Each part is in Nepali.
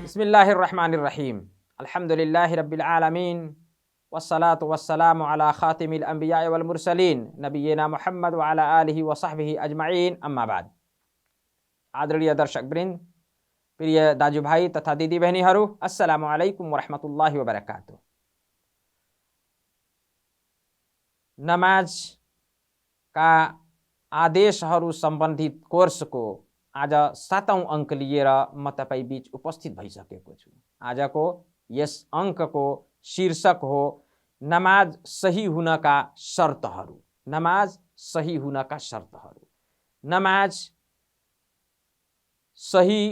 बिस्मिल्लाहिर्रहमानिर्रहीम। अल्हम्दुलिल्लाहि रब्बिल आलमीन वस्सलातु वस्सलामु अला खातिमिल अंबिया वल मुरसलीन नबियना मुहम्मद व अला आलिहि व सहबिहि अजमाइन, अम्मा बाद। आदरणीय दर्शकवृन्द, प्रिय दाजुभाइ तथा दिदीबहिनीहरू, अस्सलामु अलैकुम व रहमतुल्लाहि व बरकातुहु। नमाजका आदेशहरू सम्बन्धित कोर्सको आज 7औं अङ्क लिएर म तपाईँ बीच उपस्थित भइसकेको छु। आजको यस अङ्कको शीर्षक हो नमाज सही हुनका शर्तहरू। नमाज सही हुनका शर्तहरू। नमाज सही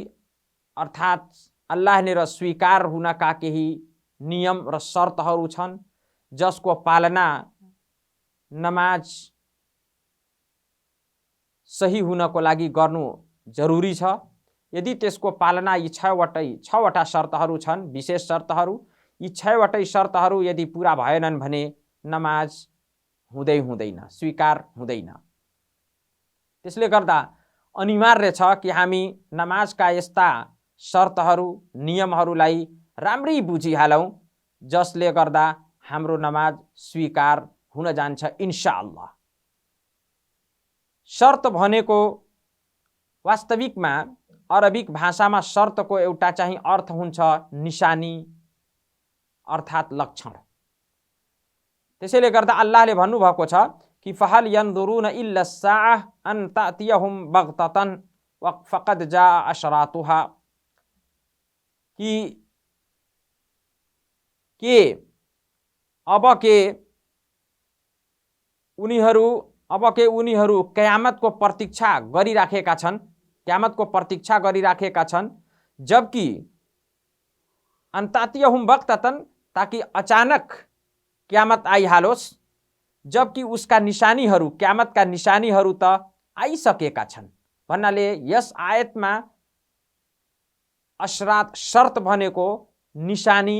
अर्थात् अल्लाहनेर स्वीकार हुनका केही नियम र शर्तहरू छन्, जसको पालना नमाज सही हुनको लागि गर्नु जरुरी छ। यदि त्यसको पालना यी छवटा शर्तहरू छन्, विशेष शर्तहरू, यी 6वटै शर्तहरू यदि पूरा भएनन् भने नमाज हुँदैन, स्वीकार हुँदैन। त्यसले गर्दा अनिवार्य छ कि हामी नमाजका यस्ता शर्तहरू, नियमहरूलाई राम्रै बुझिहालौँ, जसले गर्दा हाम्रो नमाज स्वीकार हुन जान्छ इन्शाअल्लाह। शर्त भनेको वास्तविकमा अरबिक भाषामा शर्तको एउटा चाहिँ अर्थ हुन्छ निशानी अर्थात् लक्षण। त्यसैले गर्दा अल्लाहले भन्नुभएको छ कि फहल यन्जुरुन इल्ला साअह अन तातियहुम बगततन व फकद जाअ अशरातुहा, कि अब के उनीहरू कयामतको प्रतीक्षा गरिराखेका छन्, जबकि अन्तातियहुम बगततन, ताकि अचानक क्यामत आइहालोस्, जबकि उसका निशानीहरू, क्यामतका निशानीहरू त आइसकेका छन्। भन्नाले यस आयतमा अशरात शर्त भनेको निशानी,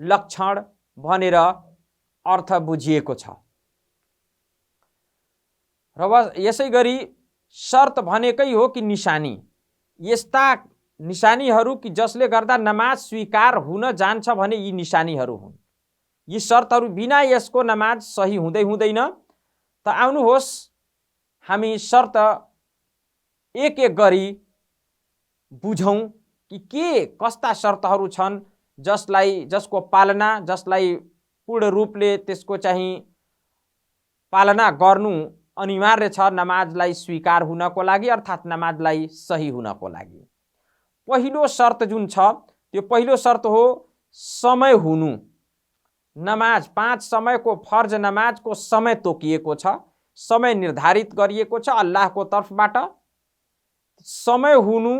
लक्षण भनेर अर्थ बुझिएको छ। र यसै गरी शर्त भनेकै हो कि निशानी, यस्ता निशानीहरू कि जसले गर्दा नमाज स्वीकार हुन जान्छ भने यी निशानीहरू हुन्। यी शर्तहरू बिना यसको नमाज सही हुँदैन। त आउनुहोस् हामी शर्त एक एक गरी बुझौँ कि कस्ता शर्तहरू छन् जसको पालना, जसलाई पूर्ण रूपले त्यसको चाहिँ पालना गर्नु अनिवार्य छ नमाजलाई स्वीकार हुनको लागि, अर्थात् नमाजलाई सही हुनको लागि। पहिलो शर्त जुन छ, त्यो पहिलो शर्त हो समय हुनु। नमाज 5 समयको फर्ज नमाजको समय तोकिएको छ, समय निर्धारित गरिएको छ अल्लाहको तर्फबाट। समय हुनु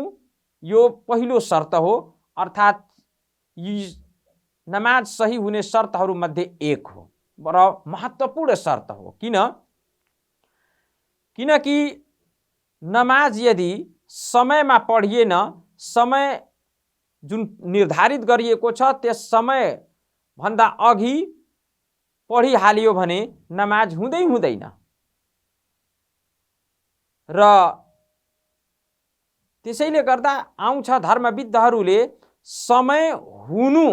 यो पहिलो शर्त हो, अर्थात् यी नमाज सही हुने शर्तहरू मध्ये एक हो र महत्त्वपूर्ण शर्त हो। किनकि नमाज यदि समयमा पढिएन, समय जुन निर्धारित गरिएको छ त्यस समय भन्दा अघि पढिहालियो भने नमाज हुँदैन। र त्यसैले गर्दा आउँछ धर्मविद्हरूले समय हुनु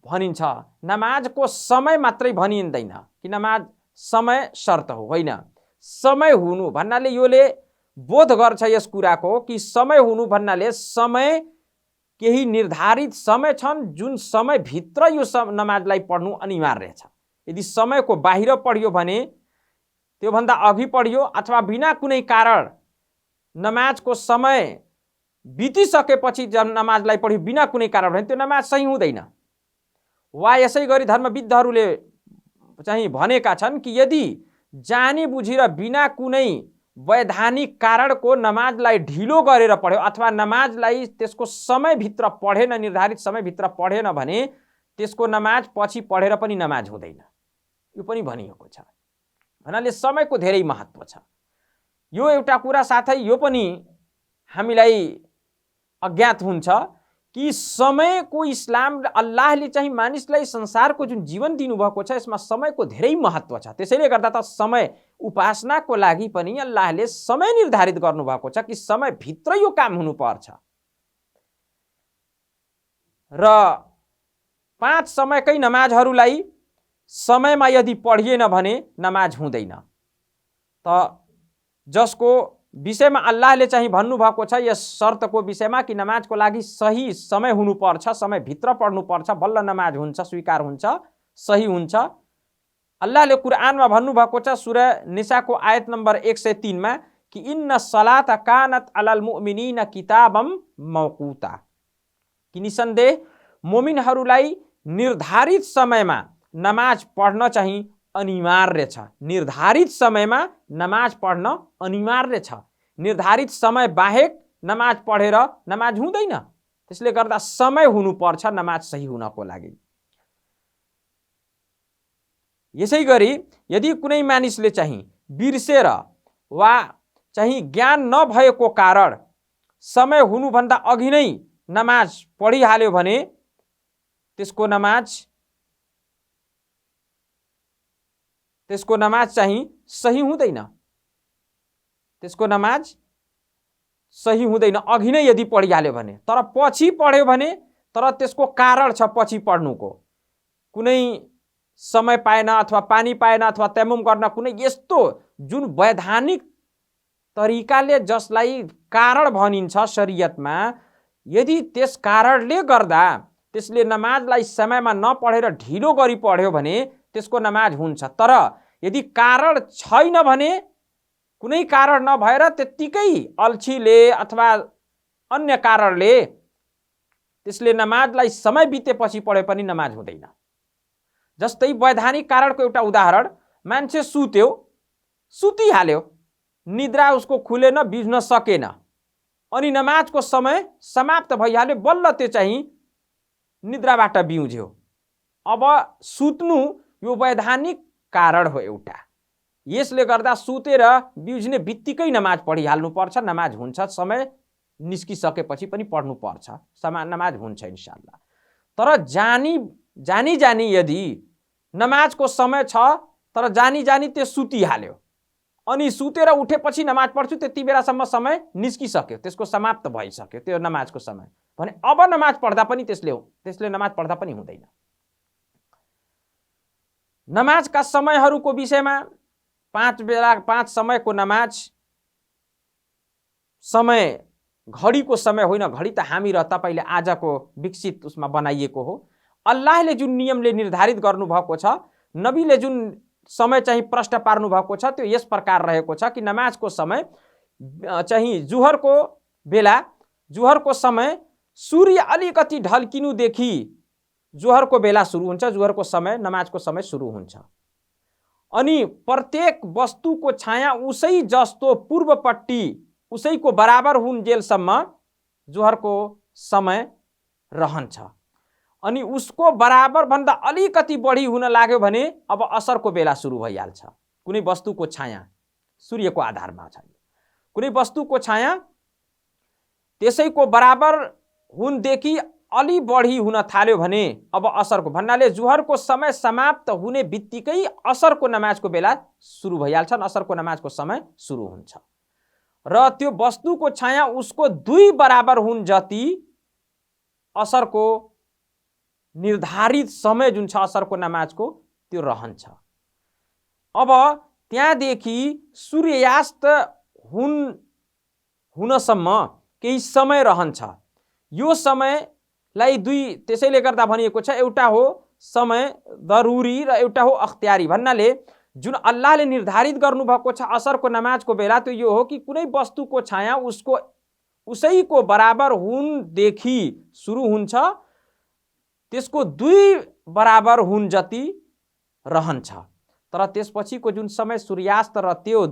भनिन्छ, नमाजको समय मात्रै भनिँदैन कि नमाज समय शर्त हो, होइन। समय हुनु भन्नाले योले बोध गर्छ यस कुराको कि समय हुनु भन्नाले समय, केही निर्धारित समय छन् जुन समयभित्र यो नमाजलाई पढ्नु अनिवार्य छ। यदि समयको बाहिर पढियो भने, त्योभन्दा अघि पढियो अथवा बिना कुनै कारण नमाजको समय बितिसकेपछि जब नमाजलाई पढ्यो बिना कुनै कारण भने त्यो नमाज सही हुँदैन। वा यसै गरी धर्मविद्हरूले चाहिँ भनेका छन् कि यदि जानी बुझेर बिना कुनै वैधानिक कारणको नमाजलाई ढिलो गरेर पढ्यो अथवा नमाजलाई त्यसको समयभित्र पढेन, निर्धारित समयभित्र पढेन भने त्यसको नमाज पछि पढेर पनि नमाज हुँदैन। यो पनि भनिएको छ। भन्नाले समयको धेरै महत्त्व छ। यो एउटा कुरा, साथै यो पनि हामीलाई अज्ञात हुन्छ कि समयको इस्लाम अल्लाहले चाहिँ मानिसलाई संसारको जुन जीवन दिनुभएको छ यसमा समयको धेरै महत्त्व छ। त्यसैले गर्दा त समय उपासनाको लागि पनि अल्लाहले समय निर्धारित गर्नुभएको छ कि समयभित्र यो काम हुनुपर्छ। र 5 समयकै नमाजहरूलाई समयमा यदि पढिएन भने नमाज हुँदैन। त जसको विषयमा अल्लाहले चाहिँ भन्नुभएको छ यस शर्तको विषयमा कि नमाजको लागि सही समय हुनुपर्छ, समयभित्र पढ्नुपर्छ, बल्ल नमाज हुन्छ, स्वीकार हुन्छ, सही हुन्छ। अल्लाहले कुरानमा भन्नुभएको छ सूरा निसाको आयत नम्बर 103 मा कि इन्न सलात कानत अलल मुमिनीन किताबम मौकुता, कि निसन्देह मोमिनहरूलाई निर्धारित समयमा नमाज पढ्न चाहिँ अनिवार्य छ। निर्धारित समयमा नमाज पढ्न अनिवार्य छ। निर्धारित समय बाहेक नमाज पढेर नमाज हुँदैन। त्यसले गर्दा समय हुनुपर्छ नमाज सही हुनको लागि। यसै गरी यदि कुनै मानिसले चाहिँ बिर्सेर वा चाहिँ ज्ञान नभएको कारण समय हुनुभन्दा अघि नै नमाज पढिहाल्यो भने त्यसको नमाज चाहिँ सही हुँदैन। त्यसको नमाज सही हुँदैन अघि नै यदि पढिहाल्यो भने। तर पछि पढ्यो भने, तर त्यसको कारण छ पछि पढ्नुको, कुनै समय पाएन अथवा पानी पाएन अथवा तयम्मुम गर्न कुनै यस्तो जुन वैधानिक तरिकाले जसलाई कारण भनिन्छ शरीयतमा, यदि त्यस कारणले गर्दा त्यसले नमाजलाई समयमा नपढेर ढिलो गरी पढ्यो भने त्यसको नमाज हुन्छ। तर यदि कारण छैन भने, कुनै कारण नभएर त्यत्तिकै अल्छीले अथवा अन्य कारणले त्यसले नमाजलाई समय बितेपछि पढे पनि नमाज हुँदैन। जस्तै वैधानिक कारणको एउटा उदाहरण, मान्छे सुतिहाल्यो, निद्रा उसको खुलेन, बिज्न सकेन, अनि नमाजको समय समाप्त भइहाल्यो, बल्ल त्यो चाहिँ निद्राबाट बिउज्यो। अब सुत्नु यो वैधानिक कारण हो एउटा। यसले गर्दा सुतेर बिउज्ने बित्तिकै नमाज पढिहाल्नु पर्छ, नमाज हुन्छ। समय निस्किसकेपछि पनि पढ्नु पर्छ, नमाज हुन्छ इन्शाअल्लाह। तर जानी यदि नमाजको समय छ तर जानी त्यो सुतिहाल्यो, अनि सुतेर उठेपछि नमाज पढ्छु, त्यति बेलासम्म समय निस्किसक्यो, त्यसको समाप्त भइसक्यो त्यो नमाजको समय भने अब नमाज पढ्दा पनि त्यसले नमाज पढ्दा पनि हुँदैन। नमाजका समयहरूको विषयमा 5 समयको नमाज समय घडीको समय होइन। घडी त हामी र तपाईले आजको विकसित उसमा बनाइएको हो। अल्लाहले जुन नियमले निर्धारित गर्नुभएको छ, नबीले जुन समय चाहिँ प्रश्न पार्नु भएको छ, त्यो यस प्रकार रहेको छ कि नमाजको समय चाहिँ जुहरको समय सूर्य अलिकति ढल्किनुदेखि जुहरको बेला सुरु हुन्छ, जुहरको समय नमाजको समय सुरु हुन्छ। अनि प्रत्येक वस्तुको छाया उसै जस्तो पूर्वपट्टि उसैको बराबर हुन्जेलसम्म जुहरको समय रहन्छ। अनि उसको बराबर भन्दा अलिकति बढी हुन लाग्यो भने अब असरको बेला सुरु भइहाल्छ। कुनै वस्तुको छाया सूर्यको आधारमा छ, कुनै वस्तुको छाया त्यसैको बराबर हुनदेखि अलि बढी हुन थाल्यो भने अब असरको, भन्नाले जुहरको समय समाप्त हुने बित्तिकै असरको नमाजको बेला सुरु भइहाल्छन्, असरको नमाजको समय सुरु हुन्छ। र त्यो वस्तुको छाया उसको 2 बराबर हुन जति असरको निर्धारित समय जुन छ असरको नमाजको त्यो रहन्छ। अब त्यहाँदेखि सूर्यास्त हुनसम्म केही समय रहन्छ। यो समयलाई त्यसैले गर्दा भनिएको छ, एउटा हो समय जरुरी र एउटा हो अख्तियारी। भन्नाले जुन अल्लाहले निर्धारित गर्नुभएको छ असरको नमाजको बेला, त्यो यो हो कि कुनै वस्तुको छाया उसैको बराबर हुनदेखि सुरु हुन्छ, त्यसको 2 बराबर हुन जति रहन्छ। तर त्यसपछिको जुन समय सूर्यास्त र त्यो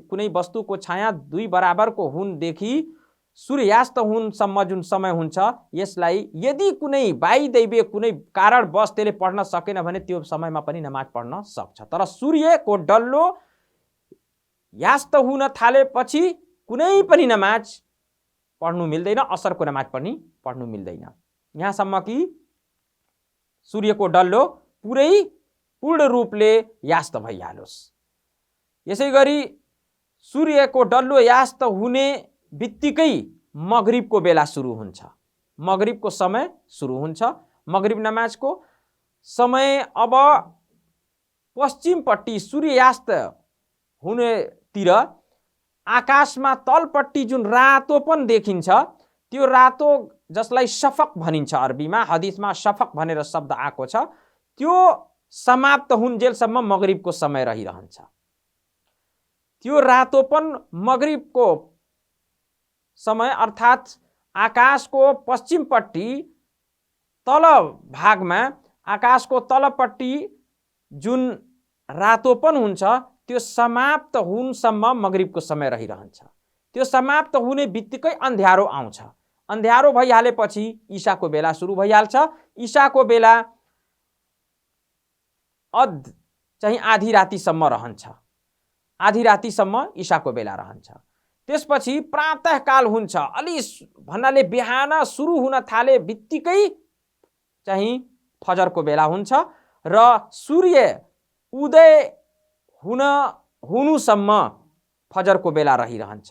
कुनै वस्तुको छाया 2 बराबरको हुनदेखि सूर्यास्त हुनसम्म जुन समय हुन्छ, यसलाई यदि कुनै बाइदैवे कुनै कारणवश त्यसले पढ्न सकेन भने त्यो समयमा पनि नमाज पढ्न सक्छ। तर सूर्यको डल्लो यास्त हुन थालेपछि कुनै पनि नमाज पढ्नु मिल्दैन, असरको नमाज पनि पढ्नु मिल्दैन, यहाँसम्म कि सूर्यको डल्लो पूर्ण रूपले यास्त भइहालोस्। यसै गरी सूर्यको डल्लो यास्त हुने बित्तिकै मगरिबको बेला सुरु हुन्छ, मगरिबको समय सुरु हुन्छ। मगरिब नमाजको समय अब पश्चिमपट्टि सूर्यास्त हुनेतिर आकाशमा तलपट्टि जुन रातोपन देखिन्छ, त्यो रातो जसलाई शफक भनिन्छ, अरबीमा हदिसमा शफक भनेर शब्द आएको छ, त्यो समाप्त हुन्जेलसम्म मगरिबको समय रहिरहन्छ। त्यो रातोपन मगरिबको समय अर्थात् आकाशको पश्चिमपट्टि तल भागमा आकाशको तलपट्टि जुन रातोपन हुन्छ त्यो समाप्त हुनसम्म मगरिबको समय रहिरहन्छ। त्यो समाप्त हुने बित्तिकै अन्ध्यारो आउँछ। अन्ध्यारो भइहालेपछि इशाको बेला सुरु भइहाल्छ। इशाको बेला चाहिँ आधी रातिसम्म रहन्छ, आधी रातिसम्म इशाको बेला रहन्छ। त्यसपछि प्रातःकाल हुन्छ, अलि भन्नाले बिहान सुरु हुन थाले बित्तिकै चाहिँ फजरको बेला हुन्छ र सूर्य उदय हुनुसम्म फजरको बेला रहिरहन्छ।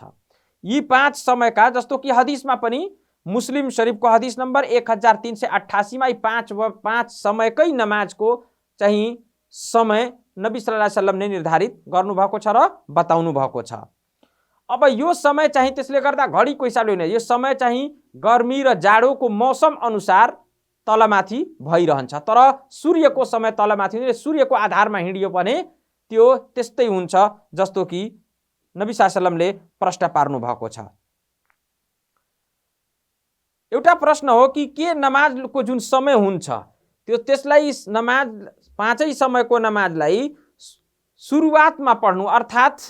यी 5 समयका, जस्तो कि हदिसमा पनि मुस्लिम शरीफको हदिस नम्बर 1388 मा 5 समयकै नमाजको चाहिँ समय नबी सल्लल्लाहु अलैहि वसल्लमले निर्धारित गर्नुभएको छ र बताउनु भएको छ। अब यो समय चाहिँ त्यसले गर्दा घडीको हिसाबले होइन, यो समय चाहिँ गर्मी र जाडोको मौसम अनुसार तलमाथि भइरहन्छ। तर सूर्यको समय तलमाथि हुँदैन, सूर्यको आधारमा हिँडियो भने त्यो त्यस्तै हुन्छ जस्तो कि नबी सल्लल्लाहु अलैहि वसल्लमले प्रश्न पार्नु भएको छ। एउटा प्रश्न हो कि के नमाजको जुन समय हुन्छ त्यसलाई नमाज 5 समयको नमाजलाई सुरुवातमा पढ्नु अर्थात्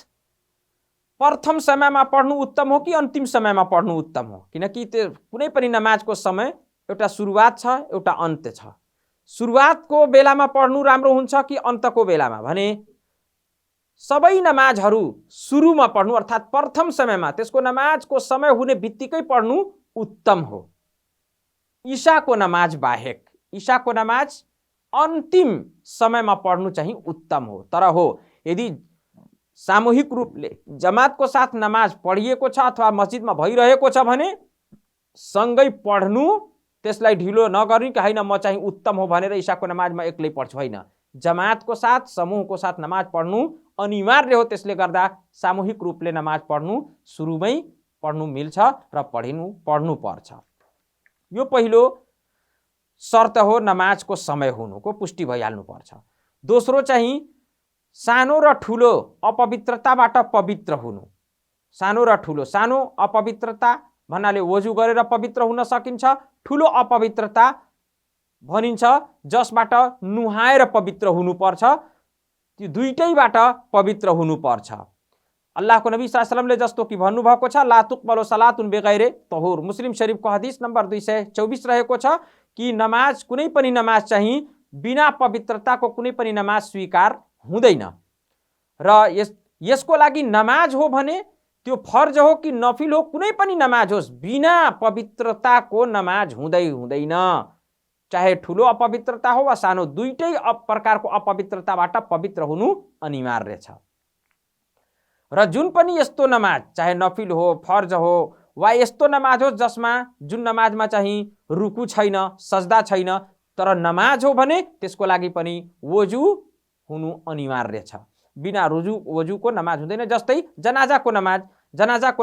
प्रथम समयमा पढ्नु उत्तम हो कि अन्तिम समयमा पढ्नु उत्तम हो? किनकि त्यो कुनै पनि नमाजको समय एउटा सुरुवात छ, एउटा अन्त्य छ। सुरुवातको बेलामा पढ्नु राम्रो हुन्छ कि अन्तको बेलामा भने सबै नमाजहरू सुरुमा पढ्नु अर्थात् प्रथम समयमा, त्यसको नमाजको समय हुने बित्तिकै पढ्नु उत्तम हो। इशाको नमाज बाहेक इशाको नमाज अन्तिम समयमा पढ्नु चाहिँ उत्तम हो। तर हो, यदि सामूहिक रूपले जमातको साथ नमाज पढिएको छ अथवा मस्जिदमा भइरहेको छ भने सँगै पढ्नु, त्यसलाई ढिलो नगर्नु कि होइन म चाहिँ उत्तम हो भनेर इशाको नमाजमा एक्लै पढ्छु, होइन। जमातको साथ समूहको साथ नमाज पढ्नु अनिवार्य हो। त्यसले गर्दा सामूहिक रूपले नमाज पढ्नु सुरुमै पढ्नु मिल्छ र पढ्नु पर्छ। यो पहिलो शर्त हो नमाजको समय हुनुको, पुष्टि भइहाल्नु पर्छ। दोस्रो चाहिँ सानो र ठुलो अपवित्रताबाट पवित्र हुनु। सानो र ठुलो, सानो अपवित्रता भन्नाले वजु गरेर पवित्र हुन सकिन्छ, ठुलो अपवित्रता भनिन्छ जसबाट नुहाएर पवित्र हुनुपर्छ। त्यो दुईटैबाट पवित्र हुनुपर्छ। अल्लाहको नबी सल्लल्लाहु अलैहि वसल्लमले जस्तो कि भन्नुभएको छ, ला तुक्बलु सलातुन बिगैरे तहुर। मुस्लिम शरीफको हदिस नम्बर 224 रहेको छ कि नमाज, कुनै पनि नमाज चाहिँ बिना पवित्रताको कुनै पनि नमाज स्वीकार हुँदैन। र यसको लागि नमाज हो भने त्यो फर्ज हो कि नफिल हो, कुनै पनि नमाज होस्, बिना पवित्रताको नमाज हुँदैन। चाहे ठुलो अपवित्रता हो वा सानो, दुईटै प्रकारको अपवित्रताबाट पवित्र हुनु अनिवार्य छ। र जुन पनि यस्तो नमाज, चाहे नफिल हो, फर्ज हो वा यस्तो नमाज हो जसमा जुन नमाजमा चाहिँ रुकु छैन, सजदा छैन, तर नमाज हो भने त्यसको लागि पनि वजु हुनु अनिवार्य छ। बिना वजुको नमाज हुँदैन। जस्तै जनाजाको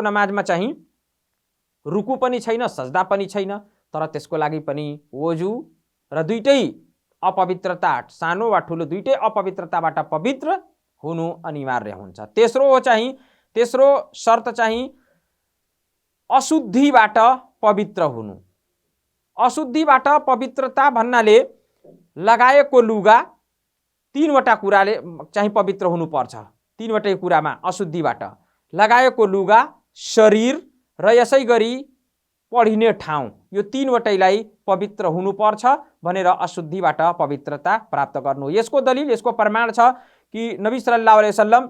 नमाजमा चाहिँ रुकु पनि छैन, सजदा पनि छैन, तर त्यसको लागि पनि वजु र दुईटै अपवित्रता, सानो वा ठुलो दुईटै अपवित्रताबाट पवित्र हुनु अनिवार्य हुन्छ। तेस्रो शर्त चाहिँ अशुद्धिबाट पवित्र हुनु। अशुद्धिबाट पवित्रता भन्नाले लगाएको लुगा 3वटा कुराले चाहिँ पवित्र हुनुपर्छ। 3वटै कुरामा अशुद्धिबाट लगाएको लुगा, शरीर र यसै गरी पढिने ठाउँ, यो 3वटैलाई पवित्र हुनुपर्छ भनेर अशुद्धिबाट पवित्रता प्राप्त गर्नु। यसको दलिल, यसको प्रमाण छ कि नबी सल्लल्लाहु अलैहि वसल्लम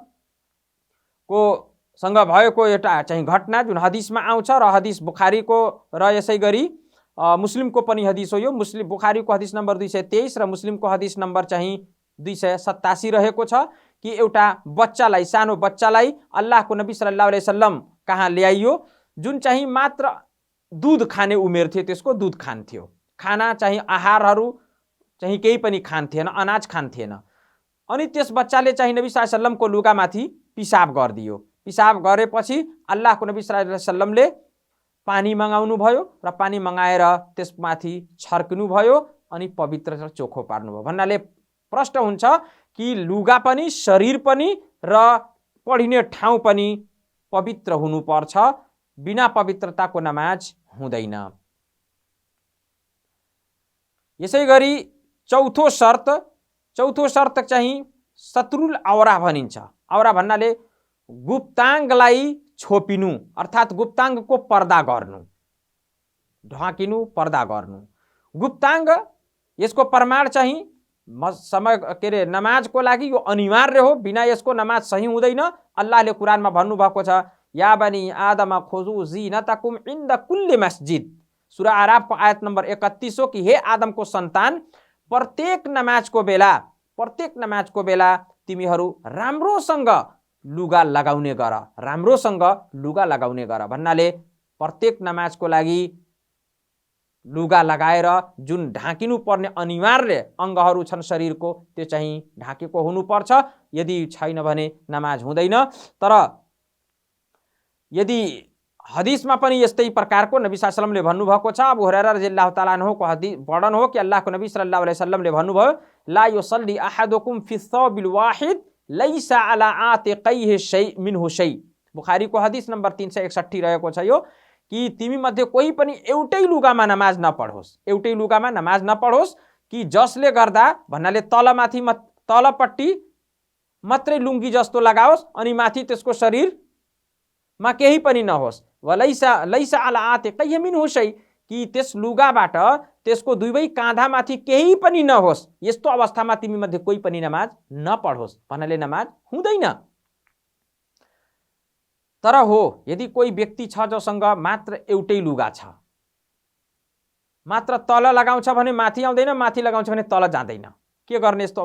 को सँग भएको एउटा चाहिँ घटना जुन हदिसमा आउँछ र हदिस बुखारीको र यसै गरी मुस्लिमको पनि हदिस हो। यो बुखारीको हदिस नम्बर 223 र मुस्लिमको हदिस नम्बर चाहिँ 287 रहेको छ कि एउटा बच्चालाई, सानो बच्चालाई अल्लाहको नबी सल्लल्लाहु अलैहि वसल्लम कहाँ ल्याइयो, जुन चाहिँ मात्र दुध खाने उमेर थियो, त्यसको दुध खान्थ्यो, खाना चाहिँ आहारहरू चाहिँ केही पनि खान्थेन, अनाज खान्थेन। अनि त्यस बच्चाले चाहिँ नबी सल्लल्लाहु अलैहि वसल्लमको लुगामाथि पिसाब गरिदियो। पिसाब गरेपछि अल्लाहको नबी सल्लल्लाहु अलैहि वसल्लमले पानी मगाउनु भयो र पानी मगाएर त्यसमाथि छर्किनु भयो अनि पवित्र र चोखो पार्नुभयो। भन्नाले प्रश्न हुन्छ कि लुगा पनि, शरीर पनि र पढिने ठाउँ पनि पवित्र हुनुपर्छ, बिना पवित्रताको नमाज हुँदैन। यसै गरी चौथो शर्त चाहिँ सत्रुल औरा भनिन्छ। औरा भन्नाले गुप्ताङ्गलाई छोपिनु, अर्थात् गुप्ताङ्गको पर्दा गर्नु, ढाकिनु, पर्दा गर्नु। गुप्ताङ्ग यसको प्रमाण चाहिँ समय के अरे नमाजको लागि यो अनिवार्य हो, बिना यसको नमाज सही हुँदैन। अल्लाहले कुरानमा भन्नुभएको छ, या बनी आदम खुजू जीनतकुम इन्द कुल्ली मस्जिद। सूरा आराफको आयत नम्बर 31 हो कि हे आदमको सन्तान, प्रत्येक नमाजको बेला तिमीहरू राम्रोसँग लुगा लगाउने गर, राम्रोसँग लुगा लगाउने गर। भन्नाले प्रत्येक नमाजको लागि लुगा लगाएर जुन ढाकिनु पर्ने अनिवार्य अङ्गहरू छन् शरीरको, त्यो चाहिँ ढाकेको हुनुपर्छ। यदि छैन भने नमाज हुँदैन। तर यदि हदिसमा पनि यस्तै प्रकारको नबी सल्लल्लाहु अलैहि वसल्लमले भन्नुभएको छ। अबू हुरैरा रदियल्लाहु ताआला अन्हुको हदिस वर्णन हो कि अल्लाहको नबी सल्लल्लाहु अलैहि वसल्लमले भन्नुभयो, ला युसल्ली अहदुकुम फी थौबिल वाहिद लैसा अला आतिकैहि शै मिनहु शै। बुखारीको हदिस नम्बर 361 रहेको छ यो कि तिमी मध्ये कोही पनि एउटै लुगामा नमाज नपढोस्, कि जसले गर्दा, भन्नाले तलपट्टि मात्रै लुङ्गी जस्तो लगाओस् अनि माथि त्यसको शरीरमा केही पनि नहोस्। लैसा अला आतिकैहि मिनहु शै, कि त्यस लुगाबाट त्यसको दुवै काँधामाथि केही पनि नहोस्। यस्तो अवस्थामा तिमी मध्ये कोही पनि नमाज नपढोस्, भन्नाले नमाज हुँदैन। तर हो, यदि कोही व्यक्ति छ जोसँग मात्र एउटै लुगा छ, मात्र तल लगाउँछ भने माथि आउँदैन, माथि लगाउँछ भने तल जाँदैन, के गर्ने यस्तो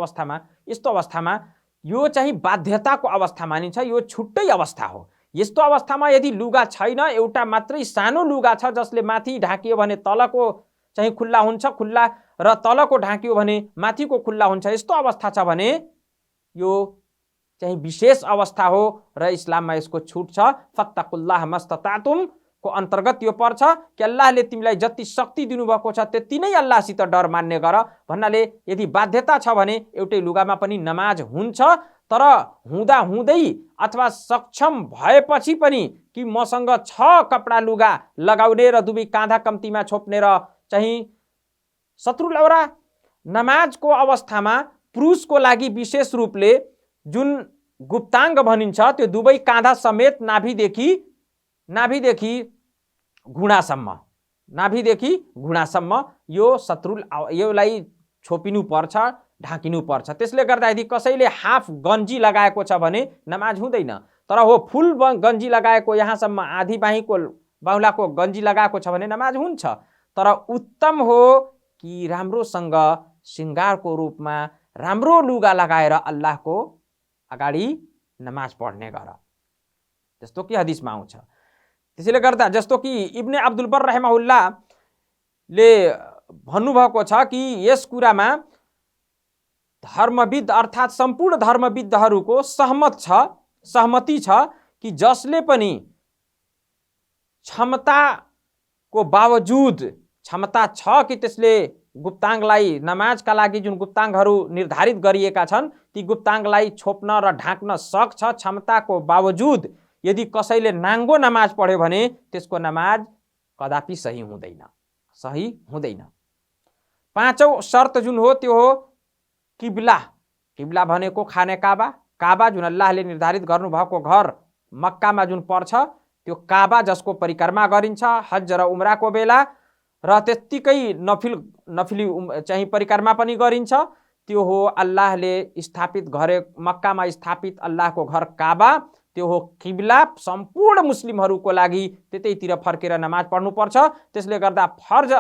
अवस्थामा? यो चाहिँ बाध्यताको अवस्था मानिन्छ, यो छुट्टै अवस्था हो। यस्तो अवस्थामा यदि लुगा छैन, एउटा मात्रै सानो लुगा छ जसले माथि ढाकियो भने तलको चाहिँ खुल्ला हुन्छ, खुल्ला र तलको ढाकियो भने माथिको खुल्ला हुन्छ, यस्तो अवस्था छ भने यो चाहिँ विशेष अवस्था हो र इस्लाममा यसको छुट छ। फत्तकुल्लाह मस्ततातुम को अन्तर्गत यो पर्छ कि अल्लाहले तिमीलाई जति शक्ति दिनुभएको छ त्यति नै अल्लाहसित डर मान्ने गर। भन्नाले यदि बाध्यता छ भने एउटै लुगामा पनि नमाज हुन्छ, तर हुँदा हुँदै अथवा सक्षम भएपछि पनि कि मसँग 6 कपडा लुगा लगाउने र दुवै काँधा कम्तीमा छोप्ने र चाहिँ सत्रुल औरा। नमाजको अवस्थामा पुरुषको लागि विशेष रूपले जुन गुप्ताङ्ग भनिन्छ त्यो दुवै काँधा समेत नाभिदेखि घुँडासम्म यो सत्रुल योलाई छोपिनु पर्छ, ढाकिनु पर्छ। त्यसले गर्दा यदि कसैले हाफ गन्जी लगाएको छ भने नमाज हुँदैन। तर हो, फुल गन्जी लगाएको, यहाँसम्म आधी बाहुलाको गन्जी लगाएको छ भने नमाज हुन्छ। तर उत्तम हो कि राम्रोसँग श्रृङ्गारको रूपमा राम्रो लुगा लगाएर अल्लाहको अगाडि नमाज पढ्ने गर, जस्तो कि हदिसमा आउँछ। त्यसैले गर्दा जस्तो कि इब्ने अब्दुल बर रहमहुल्लाहले भन्नुभएको छ कि यस कुरामा धर्मविद अर्थात् सम्पूर्ण धर्मविदहरूको सहमति छ कि जसले पनि क्षमताको बावजुद, क्षमता छ कि त्यसले गुप्ताङ्गलाई, नमाजका लागि जुन गुप्ताङ्गहरू निर्धारित गरिएका छन् ती गुप्ताङ्गलाई छोप्न र ढाक्न सक्छ, क्षमताको बावजुद यदि कसैले नाङ्गो नमाज पढ्यो भने त्यसको नमाज कदापि सही हुँदैन। 5औं शर्त जुन हो त्यो हो किब्ला भनेको खाने काबा जुन अल्लाहले निर्धारित गर्नुभएको घर मक्कामा जुन पर्छ त्यो काबा, जसको परिक्रमा गरिन्छ हज र उम्राको बेला, र त्यत्तिकै नफिली चाहिँ परिक्रमा पनि गरिन्छ। त्यो हो अल्लाहले स्थापित गरे, मक्कामा स्थापित अल्लाहको घर काबा, त्यो हो किब्ला। सम्पूर्ण मुस्लिमहरूको लागि त्यतैतिर फर्केर नमाज पढ्नुपर्छ। त्यसले गर्दा फर्ज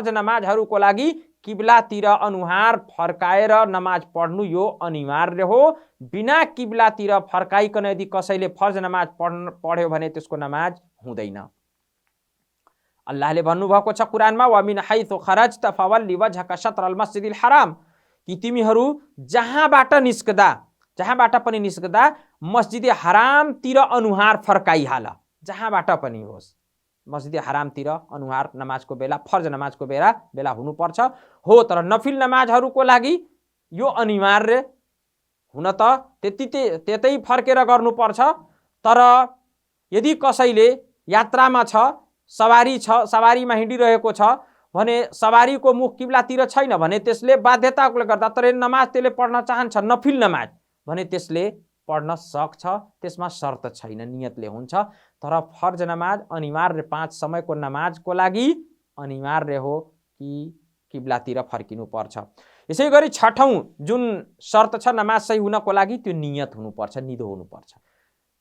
नमाजहरूको लागि किब्लातिर अनुहार फर्काएर नमाज पढ्नु यो अनिवार्य हो। बिना किब्लातिर फर्काइकन यदि कसैले फर्ज नमाज पढ्यो भने त्यसको नमाज हुँदैन। अल्लाहले भन्नुभएको छ कुरानमा, वमिन हैथु खरजत फवल्ली वजहका शत्रल मस्जिदिल हराम, कि तिमीहरू जहाँबाट पनि निस्कदा मस्जिद हरामतिर अनुहार फर्काइहाल। जहाँबाट पनि होस् मस्जिद हरामतिर अनुहार नमाजको बेला, फर्ज नमाजको बेला हुनुपर्छ हो। तर नफिल नमाजहरूको लागि यो अनिवार्य हुन त त्यतै फर्केर गर्नुपर्छ। तर यदि कसैले यात्रामा छ, सवारीमा हिँडिरहेको छ भने सवारीको मुख किब्लातिर छैन भने त्यसले बाध्यताले गर्दा तर नमाज त्यसले पढ्न चाहन्छ नफिल नमाज भने त्यसले पढ्न सक्छ। त्यसमा शर्त छैन, नियतले हुन्छ। तर फर्ज नमाज अनिवार्य 5 समयको नमाजको लागि अनिवार्य हो कि किब्लातिर फर्किनु पर्छ। यसै गरी 6औं जुन शर्त छ नमाज सही हुनको लागि त्यो नियत हुनुपर्छ, निदो हुनुपर्छ।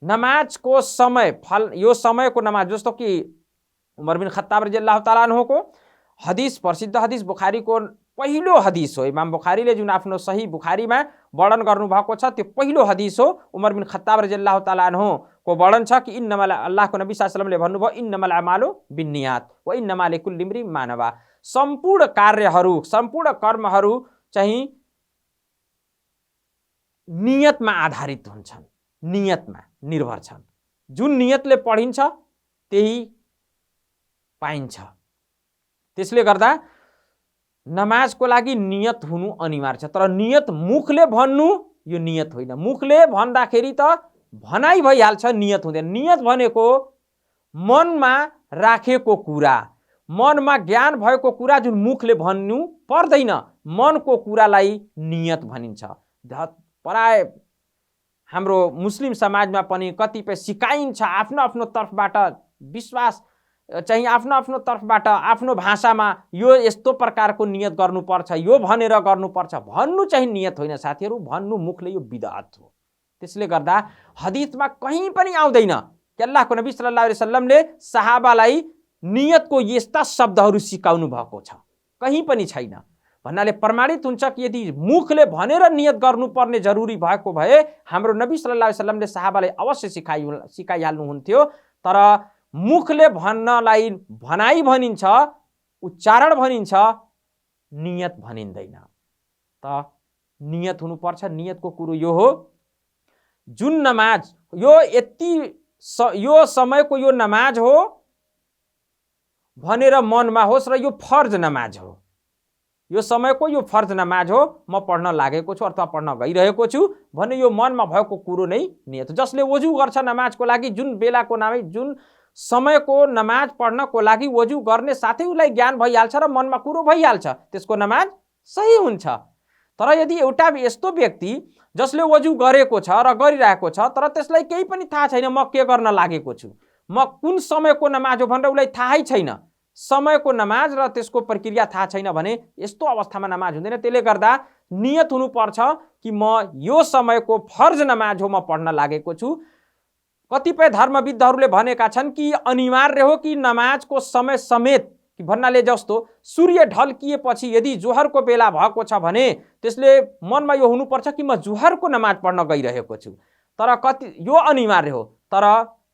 नमाजको समय यो समयको नमाज, जस्तो कि उमर बिन खत्ताब रदियल्लाहु ताला अन्हुको हदिस, प्रसिद्ध हदिस, बुखारीको पहिलो हदिस हो। इमाम बुखारीले जुन आफ्नो सही बुखारीमा वर्णन गर्नुभएको छ त्यो पहिलो हदिस हो। उमर बिन खत्ताब रदियल्लाहु ताला अन्हुको वर्णन छ कि इन्नमल, अल्लाहको नबी सल्लल्लाहु अलैहि वसल्लमले भन्नुभयो, इन्नमल अमालु बिन्नियात व इन्नमा लिकुल्लि इम्रिइन मा नवा। सम्पूर्ण कार्यहरू, सम्पूर्ण कर्महरू चाहिँ नियतमा आधारित हुन्छन्, नियतमा निर्भर छन्। जुन नियतले पढिन्छ त्यही पाइन्छ। त्यसले गर्दा नमाजको लागि नियत हुनु अनिवार्य छ। तर नियत मुखले भन्नु यो नियत होइन। मुखले भन्दाखेरि त भनाइ भइहाल्छ, नियत हुँदैन। नियत भनेको मनमा राखेको कुरा, मनमा ज्ञान भएको कुरा जुन मुखले भन्नु पर्दैन, मनको कुरालाई नियत भनिन्छ। प्राय हाम्रो मुस्लिम समाजमा पनि कतिपय सिकाइन्छ, आफ्नो आफ्नो तर्फबाट विश्वास चाहिँ आफ्नो तर्फबाट आफ्नो भाषामा यो यस्तो प्रकारको नियत गर्नुपर्छ, यो भनेर गर्नुपर्छ। भन्नु चाहिँ नियत होइन साथीहरू, भन्नु मुखले यो बिदअत हो। त्यसले गर्दा हदिसमा कहीँ पनि आउँदैन कि अल्लाहको नबी सल्लल्लाहु अलैहि वसल्लमले सहाबालाई नियतको यस्ता शब्दहरू सिकाउनु भएको छ, कहीँ पनि छैन। भन्नाले प्रमाणित हुन्छ कि यदि मुखले भनेर नियत गर्नुपर्ने जरुरी भएको भए हाम्रो नबी सल्लल्लाहु अलैहि वसल्लमले सहाबालाई अवश्य सिकाइहाल्नुहुन्थ्यो। तर मुखले भन्नलाई भनाइ भनिन्छ, उच्चारण भनिन्छ, नियत भनिँदैन। त नियत हुनुपर्छ। नियतको कुरो यो हो, जुन नमाज यो समयको यो नमाज हो भनेर मनमा होस् र यो फर्ज नमाज हो, यो समयको यो फर्ज नमाज हो, म पढ्न लागेको छु अथवा पढ्न गइरहेको छु भने यो मनमा भएको कुरो नै नियत। जसले वजु गर्छ नमाजको लागि, जुन बेलाको नमाज, जुन समयको नमाज पढ्नको लागि वजु गर्ने साथै उसलाई ज्ञान भइहाल्छ र मनमा कुरो भइहाल्छ, त्यसको नमाज सही हुन्छ। तर यदि एउटा यस्तो व्यक्ति जसले वजु गरेको छ र गरिरहेको छ तर त्यसलाई केही पनि थाहा छैन म के गर्न लागेको छु, म कुन समयको नमाज हो भनेर उसलाई थाहै छैन, समयको नमाज र त्यसको प्रक्रिया थाहा छैन भने यस्तो अवस्थामा नमाज हुँदैन। त्यसले गर्दा नियत हुनुपर्छ कि म यो समयको फर्ज नमाज हो, म पढ्न लागेको छु। कतिपय धर्मविद्हरूले भनेका छन् कि अनिवार्य हो कि नमाजको समय समेत, भन्नाले जस्तो सूर्य ढल्किएपछि यदि जोहरको बेला भएको छ भने त्यसले मनमा यो हुनुपर्छ कि म जोहरको नमाज पढ्न गइरहेको छु। तर यो अनिवार्य हो। तर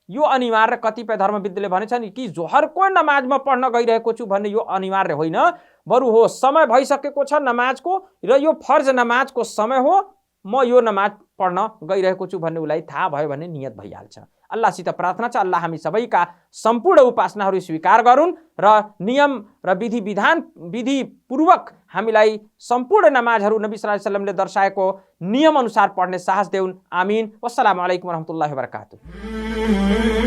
यो अनिवार्य कतिपय धर्मविद्हरूले भनेछन् कि जोहरको नमाजमा पढ्न गइरहेको छु भन्ने यो अनिवार्य होइन, बरु हो समय भइसकेको छ नमाजको र यो फर्ज नमाजको समय हो, म यो नमाज पढ्न गइरहेको छु भन्ने उसलाई थाहा भयो भने नियत भइहाल्छ। अल्लाहसित प्रार्थना छ अल्लाह हामी सबैका सम्पूर्ण उपासनाहरू स्वीकार गरून् र नियम र विधि पूर्वक हामीलाई सम्पूर्ण नमाजहरू नबी सल्लल्लाहु अलैहि वसल्लमले दर्शाएको नियम अनुसार पढ्ने साहस देऊन्। आमीन। वस्सलामु अलैकुम वरहमतुल्लाहि वबरकातुहू।